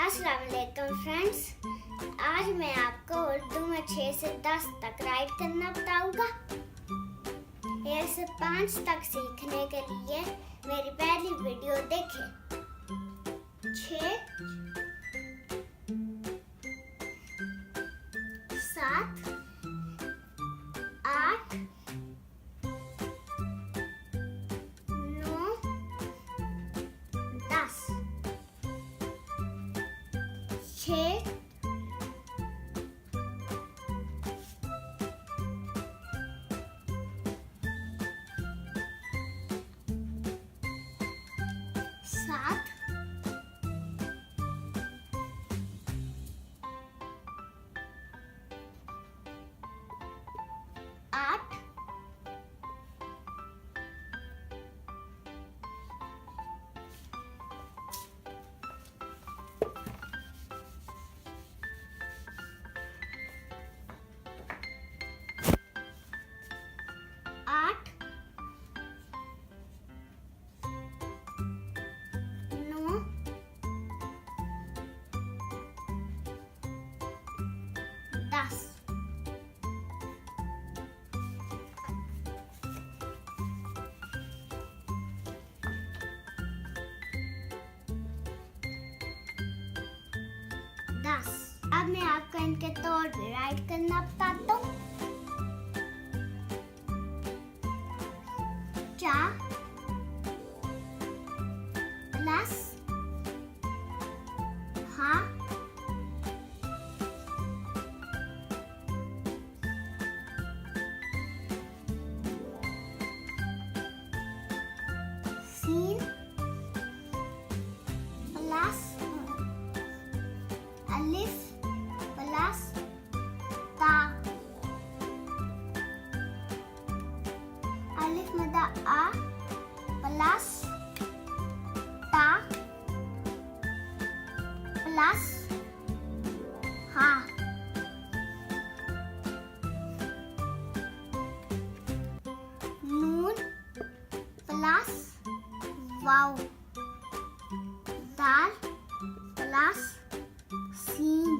अस्सलाम वालेकुम फ्रेंड्स। आज मैं आपको उर्दू में 6 से 10 तक राइट करना बताऊंगा। 1 से 5 तक सीखने के लिए मेरी पहली वीडियो देखें। 6 7 8 9 10 6 7 8 8 9 10 10। अब मैं आपको इनके तौर भी राइट करना बताता हूँ। चा प्लस हा सीन प्लस अलिफ प्लस ता। अलिफ मदा आ प्लस ता प्लस हा। नून प्लस वाव। दाल प्लस सीन।